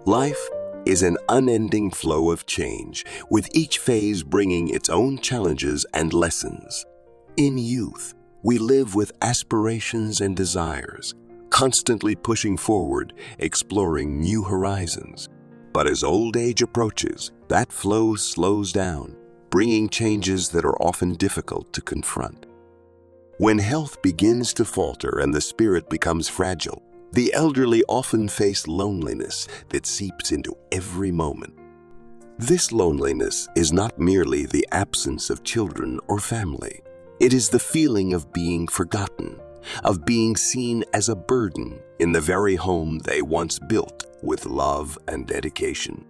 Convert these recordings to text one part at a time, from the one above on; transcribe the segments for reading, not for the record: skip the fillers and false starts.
Life is an unending flow of change, with each phase bringing its own challenges and lessons. In youth, we live with aspirations and desires, constantly pushing forward, exploring new horizons. But as old age approaches, that flow slows down, bringing changes that are often difficult to confront. When health begins to falter and the spirit becomes fragile, the elderly often face loneliness that seeps into every moment. This loneliness is not merely the absence of children or family. It is the feeling of being forgotten, of being seen as a burden in the very home they once built with love and dedication.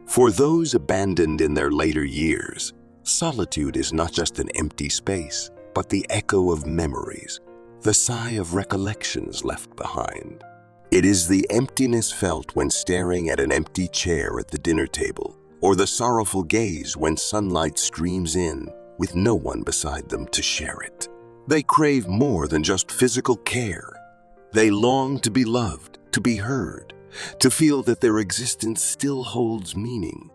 For those abandoned in their later years, solitude is not just an empty space, but the echo of memories, the sigh of recollections left behind. It is the emptiness felt when staring at an empty chair at the dinner table, or the sorrowful gaze when sunlight streams in with no one beside them to share it. They crave more than just physical care. They long to be loved, to be heard, to feel that their existence still holds meaning.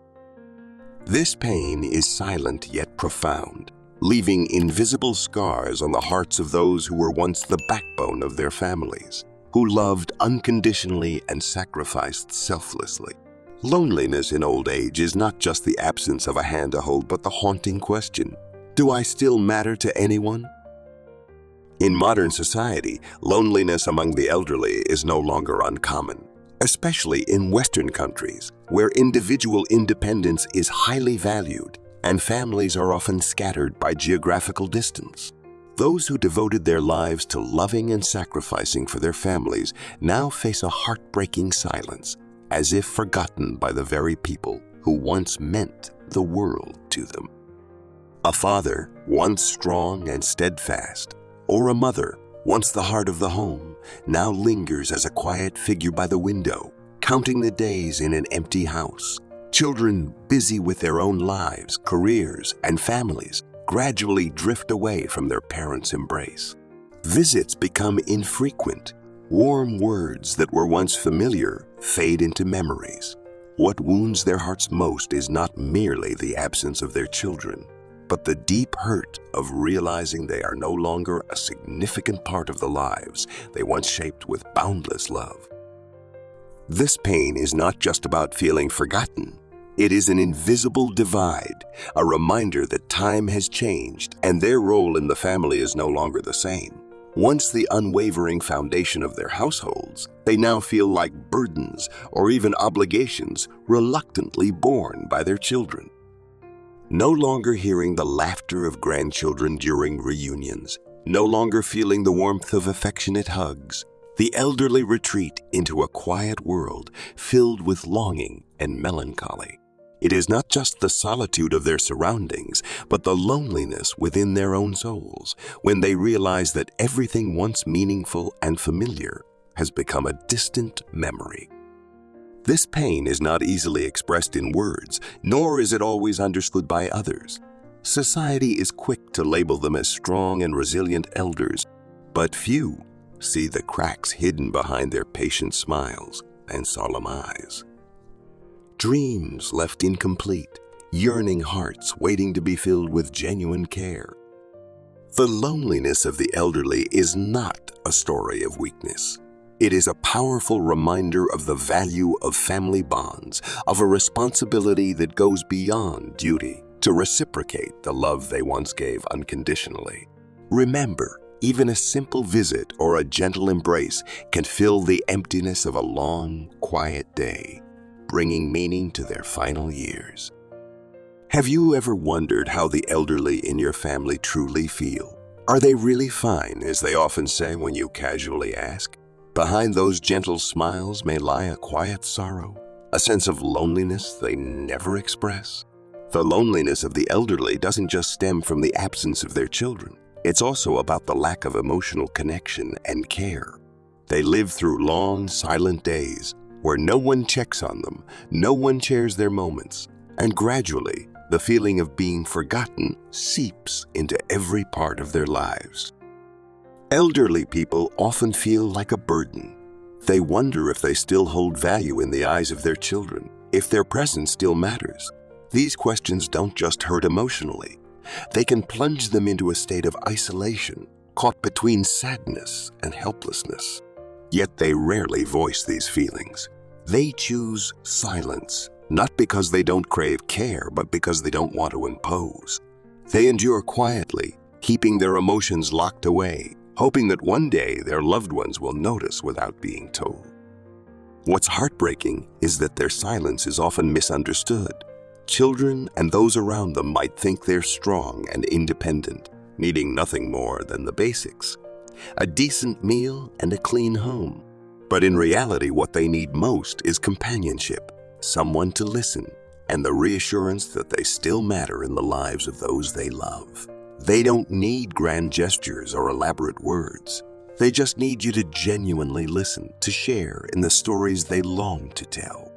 This pain is silent yet profound, leaving invisible scars on the hearts of those who were once the backbone of their families, who loved unconditionally and sacrificed selflessly. Loneliness in old age is not just the absence of a hand to hold, but the haunting question, do I still matter to anyone? In modern society, loneliness among the elderly is no longer uncommon, especially in Western countries, where individual independence is highly valued and families are often scattered by geographical distance. Those who devoted their lives to loving and sacrificing for their families now face a heartbreaking silence, as if forgotten by the very people who once meant the world to them. A father, once strong and steadfast, or a mother, once the heart of the home, now lingers as a quiet figure by the window, counting the days in an empty house. Children busy with their own lives, careers, and families gradually drift away from their parents' embrace. Visits become infrequent. Warm words that were once familiar fade into memories. What wounds their hearts most is not merely the absence of their children, but the deep hurt of realizing they are no longer a significant part of the lives they once shaped with boundless love. This pain is not just about feeling forgotten. It is an invisible divide, a reminder that time has changed and their role in the family is no longer the same. Once the unwavering foundation of their households, they now feel like burdens or even obligations reluctantly borne by their children. No longer hearing the laughter of grandchildren during reunions, no longer feeling the warmth of affectionate hugs, the elderly retreat into a quiet world filled with longing and melancholy. It is not just the solitude of their surroundings, but the loneliness within their own souls when they realize that everything once meaningful and familiar has become a distant memory. This pain is not easily expressed in words, nor is it always understood by others. Society is quick to label them as strong and resilient elders, but few see the cracks hidden behind their patient smiles and solemn eyes. Dreams left incomplete, yearning hearts waiting to be filled with genuine care. The loneliness of the elderly is not a story of weakness. It is a powerful reminder of the value of family bonds, of a responsibility that goes beyond duty to reciprocate the love they once gave unconditionally. Remember, even a simple visit or a gentle embrace can fill the emptiness of a long, quiet day, bringing meaning to their final years. Have you ever wondered how the elderly in your family truly feel? Are they really fine, as they often say when you casually ask? Behind those gentle smiles may lie a quiet sorrow, a sense of loneliness they never express. The loneliness of the elderly doesn't just stem from the absence of their children. It's also about the lack of emotional connection and care. They live through long, silent days where no one checks on them, no one shares their moments, and gradually, the feeling of being forgotten seeps into every part of their lives. Elderly people often feel like a burden. They wonder if they still hold value in the eyes of their children, if their presence still matters. These questions don't just hurt emotionally. They can plunge them into a state of isolation, caught between sadness and helplessness. Yet they rarely voice these feelings. They choose silence, not because they don't crave care, but because they don't want to impose. They endure quietly, keeping their emotions locked away, hoping that one day their loved ones will notice without being told. What's heartbreaking is that their silence is often misunderstood. Children and those around them might think they're strong and independent, needing nothing more than the basics: a decent meal and a clean home. But in reality, what they need most is companionship, someone to listen, and the reassurance that they still matter in the lives of those they love. They don't need grand gestures or elaborate words. They just need you to genuinely listen, to share in the stories they long to tell.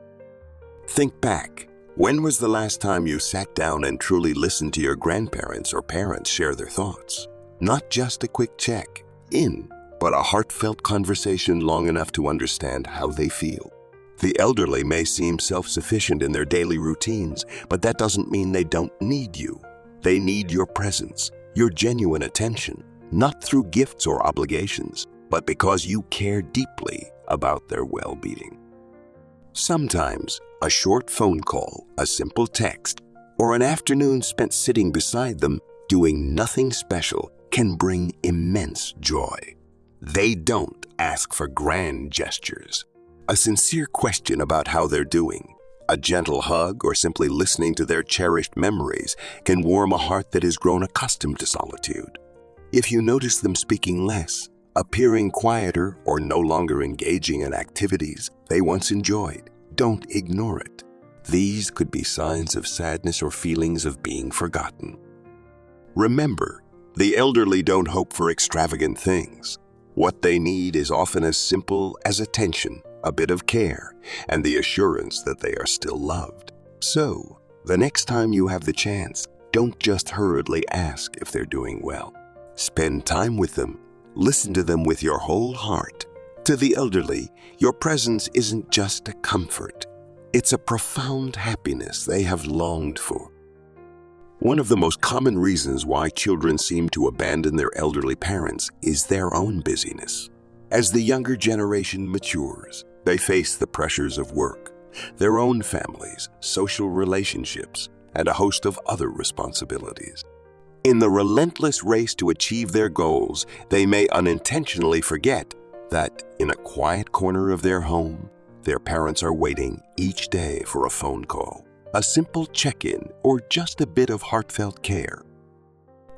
Think back. When was the last time you sat down and truly listened to your grandparents or parents share their thoughts? Not just a quick check-in, but a heartfelt conversation long enough to understand how they feel. The elderly may seem self-sufficient in their daily routines, but that doesn't mean they don't need you. They need your presence, your genuine attention, not through gifts or obligations, but because you care deeply about their well-being. Sometimes a short phone call, a simple text, or an afternoon spent sitting beside them doing nothing special can bring immense joy. They don't ask for grand gestures. A sincere question about how they're doing, a gentle hug, or simply listening to their cherished memories can warm a heart that has grown accustomed to solitude. If you notice them speaking less, appearing quieter, or no longer engaging in activities they once enjoyed, don't ignore it. These could be signs of sadness or feelings of being forgotten. Remember, the elderly don't hope for extravagant things. What they need is often as simple as attention, a bit of care, and the assurance that they are still loved. So, the next time you have the chance, don't just hurriedly ask if they're doing well. Spend time with them. Listen to them with your whole heart. To the elderly, your presence isn't just a comfort. It's a profound happiness they have longed for. One of the most common reasons why children seem to abandon their elderly parents is their own busyness. As the younger generation matures, they face the pressures of work, their own families, social relationships, and a host of other responsibilities. In the relentless race to achieve their goals, they may unintentionally forget that in a quiet corner of their home, their parents are waiting each day for a phone call, a simple check-in, or just a bit of heartfelt care.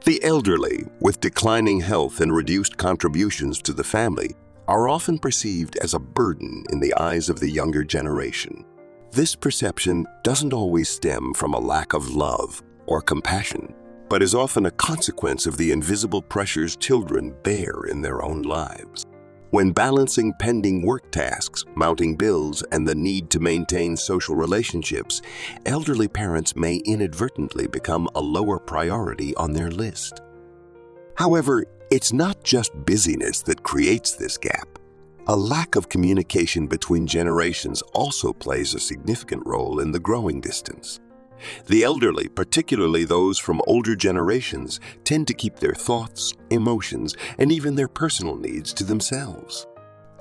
The elderly, with declining health and reduced contributions to the family, are often perceived as a burden in the eyes of the younger generation. This perception doesn't always stem from a lack of love or compassion, but is often a consequence of the invisible pressures children bear in their own lives. When balancing pending work tasks, mounting bills, and the need to maintain social relationships, elderly parents may inadvertently become a lower priority on their list. However, it's not just busyness that creates this gap. A lack of communication between generations also plays a significant role in the growing distance. The elderly, particularly those from older generations, tend to keep their thoughts, emotions, and even their personal needs to themselves.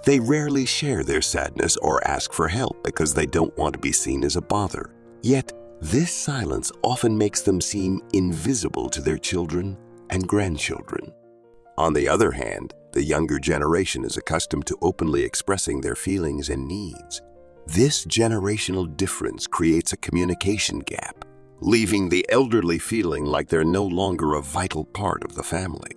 They rarely share their sadness or ask for help because they don't want to be seen as a bother. Yet, this silence often makes them seem invisible to their children and grandchildren. On the other hand, the younger generation is accustomed to openly expressing their feelings and needs. This generational difference creates a communication gap, leaving the elderly feeling like they're no longer a vital part of the family.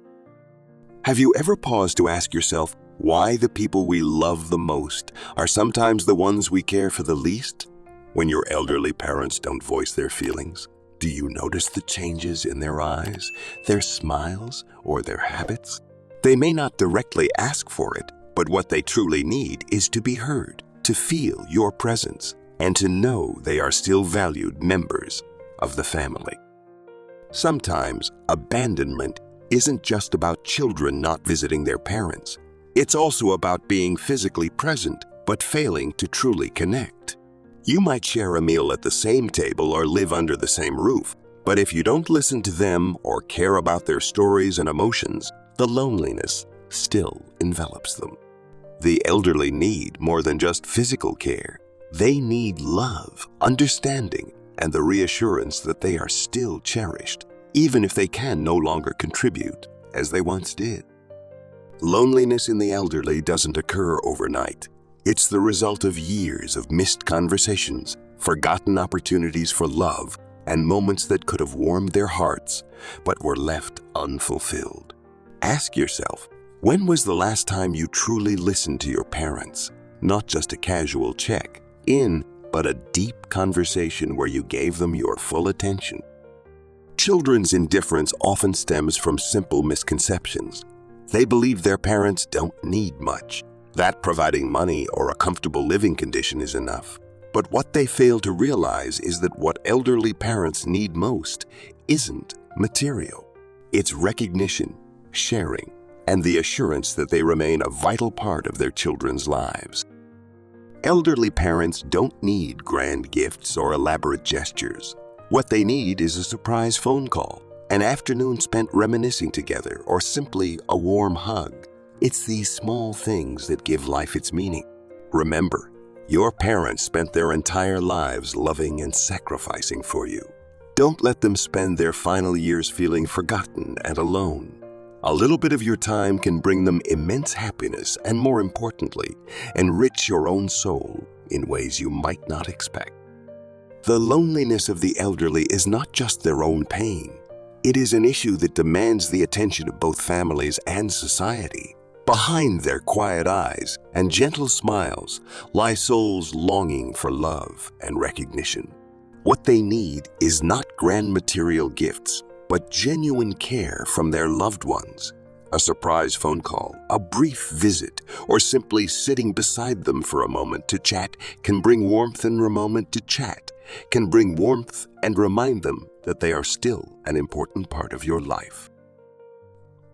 Have you ever paused to ask yourself why the people we love the most are sometimes the ones we care for the least? When your elderly parents don't voice their feelings, do you notice the changes in their eyes, their smiles, or their habits? They may not directly ask for it, but what they truly need is to be heard, to feel your presence, and to know they are still valued members of the family. Sometimes abandonment isn't just about children not visiting their parents. It's also about being physically present, but failing to truly connect. You might share a meal at the same table or live under the same roof, but if you don't listen to them or care about their stories and emotions, the loneliness still envelops them. The elderly need more than just physical care. They need love, understanding, and the reassurance that they are still cherished, even if they can no longer contribute as they once did. Loneliness in the elderly doesn't occur overnight. It's the result of years of missed conversations, forgotten opportunities for love, and moments that could have warmed their hearts, but were left unfulfilled. Ask yourself, when was the last time you truly listened to your parents? Not just a casual check-in, but a deep conversation where you gave them your full attention. Children's indifference often stems from simple misconceptions. They believe their parents don't need much, that providing money or a comfortable living condition is enough. But what they fail to realize is that what elderly parents need most isn't material. It's recognition, sharing, and the assurance that they remain a vital part of their children's lives. Elderly parents don't need grand gifts or elaborate gestures. What they need is a surprise phone call, an afternoon spent reminiscing together, or simply a warm hug. It's these small things that give life its meaning. Remember, your parents spent their entire lives loving and sacrificing for you. Don't let them spend their final years feeling forgotten and alone. A little bit of your time can bring them immense happiness and, more importantly, enrich your own soul in ways you might not expect. The loneliness of the elderly is not just their own pain. It is an issue that demands the attention of both families and society. Behind their quiet eyes and gentle smiles lie souls longing for love and recognition. What they need is not grand material gifts, but genuine care from their loved ones. A surprise phone call, a brief visit, or simply sitting beside them for a moment to chat can bring warmth, and a moment to chat can bring warmth and remind them that they are still an important part of your life.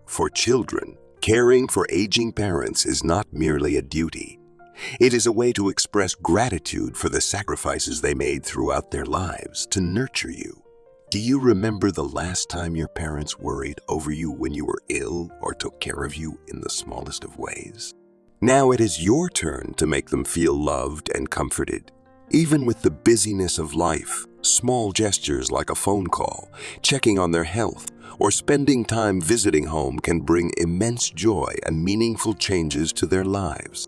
For children, caring for aging parents is not merely a duty. It is a way to express gratitude for the sacrifices they made throughout their lives to nurture you. Do you remember the last time your parents worried over you when you were ill or took care of you in the smallest of ways? Now it is your turn to make them feel loved and comforted. Even with the busyness of life, small gestures like a phone call, checking on their health, or spending time visiting home can bring immense joy and meaningful changes to their lives.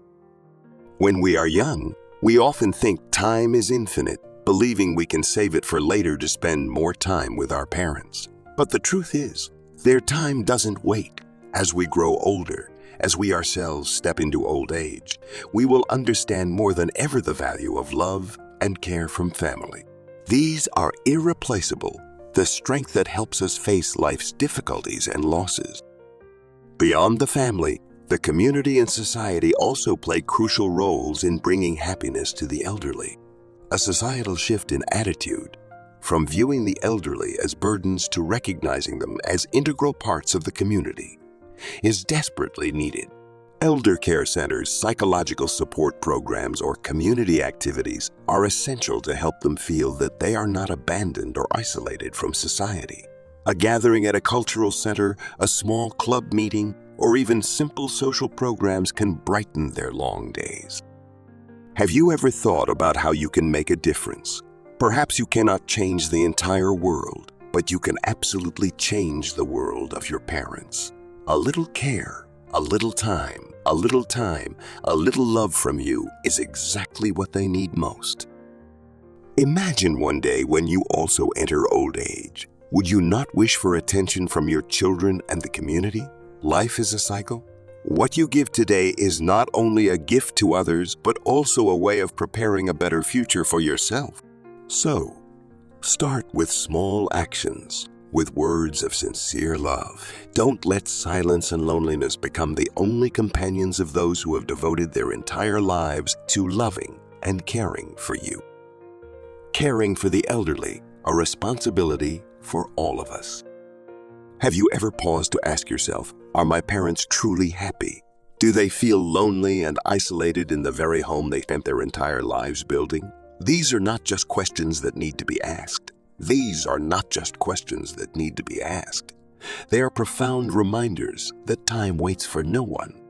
When we are young, we often think time is infinite, believing we can save it for later to spend more time with our parents. But the truth is, their time doesn't wait. As we grow older, as we ourselves step into old age, we will understand more than ever the value of love and care from family. These are irreplaceable, the strength that helps us face life's difficulties and losses. Beyond the family, the community and society also play crucial roles in bringing happiness to the elderly. A societal shift in attitude, from viewing the elderly as burdens to recognizing them as integral parts of the community, is desperately needed. Elder care centers, psychological support programs, or community activities are essential to help them feel that they are not abandoned or isolated from society. A gathering at a cultural center, a small club meeting, or even simple social programs can brighten their long days. Have you ever thought about how you can make a difference? Perhaps you cannot change the entire world, but you can absolutely change the world of your parents. A little care, a little time, a little love from you is exactly what they need most. Imagine one day when you also enter old age. Would you not wish for attention from your children and the community? Life is a cycle. What you give today is not only a gift to others, but also a way of preparing a better future for yourself. So, start with small actions, with words of sincere love. Don't let silence and loneliness become the only companions of those who have devoted their entire lives to loving and caring for you. Caring for the elderly, a responsibility for all of us. Have you ever paused to ask yourself, are my parents truly happy? Do they feel lonely and isolated in the very home they spent their entire lives building? These are not just questions that need to be asked. These are not just questions that need to be asked. They are profound reminders that time waits for no one.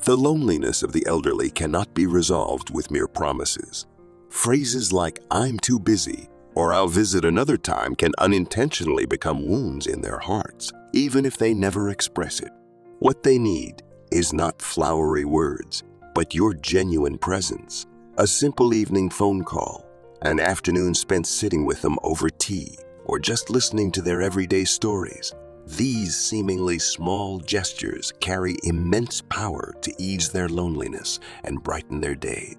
The loneliness of the elderly cannot be resolved with mere promises. Phrases like, "I'm too busy," or "I'll visit another time" can unintentionally become wounds in their hearts, even if they never express it. What they need is not flowery words, but your genuine presence. A simple evening phone call, an afternoon spent sitting with them over tea, or just listening to their everyday stories. These seemingly small gestures carry immense power to ease their loneliness and brighten their day.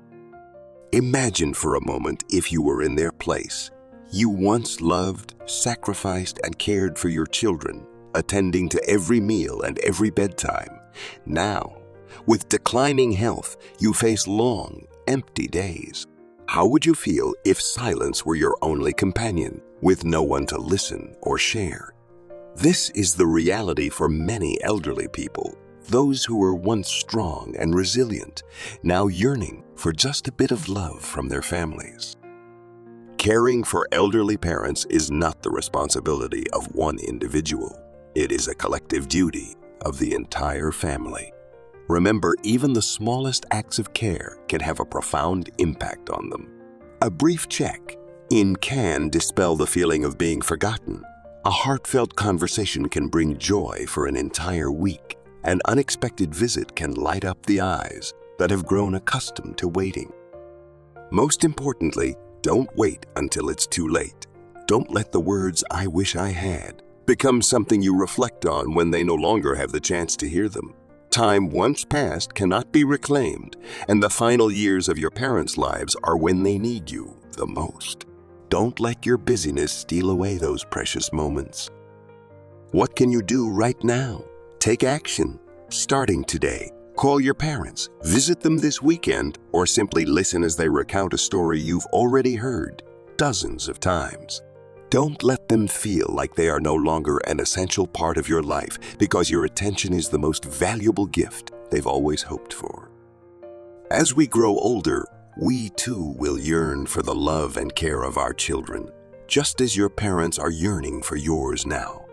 Imagine for a moment if you were in their place. You once loved, sacrificed, and cared for your children, attending to every meal and every bedtime. Now, with declining health, you face long, empty days. How would you feel if silence were your only companion, with no one to listen or share? This is the reality for many elderly people, those who were once strong and resilient, now yearning for just a bit of love from their families. Caring for elderly parents is not the responsibility of one individual. It is a collective duty of the entire family. Remember, even the smallest acts of care can have a profound impact on them. A brief check-in can dispel the feeling of being forgotten. A heartfelt conversation can bring joy for an entire week. An unexpected visit can light up the eyes that have grown accustomed to waiting. Most importantly, don't wait until it's too late. Don't let the words "I wish I had" become something you reflect on when they no longer have the chance to hear them. Time once passed cannot be reclaimed, and the final years of your parents' lives are when they need you the most. Don't let your busyness steal away those precious moments. What can you do right now? Take action. Starting today, call your parents, visit them this weekend, or simply listen as they recount a story you've already heard dozens of times. Don't let them feel like they are no longer an essential part of your life, because your attention is the most valuable gift they've always hoped for. As we grow older, we too will yearn for the love and care of our children, just as your parents are yearning for yours now.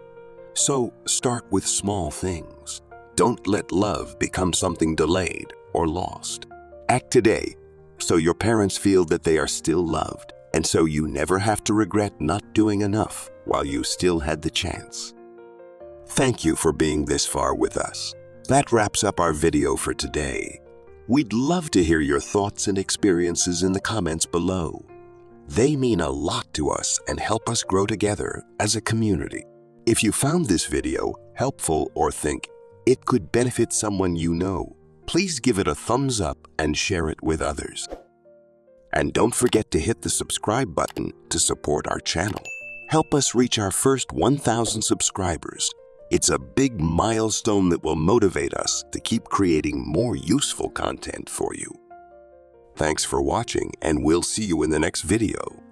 So start with small things. Don't let love become something delayed or lost. Act today so your parents feel that they are still loved, and so you never have to regret not doing enough while you still had the chance. Thank you for being this far with us. That wraps up our video for today. We'd love to hear your thoughts and experiences in the comments below. They mean a lot to us and help us grow together as a community. If you found this video helpful or think it could benefit someone you know, please give it a thumbs up and share it with others. And don't forget to hit the subscribe button to support our channel. Help us reach our first 1,000 subscribers. It's a big milestone that will motivate us to keep creating more useful content for you. Thanks for watching, and we'll see you in the next video.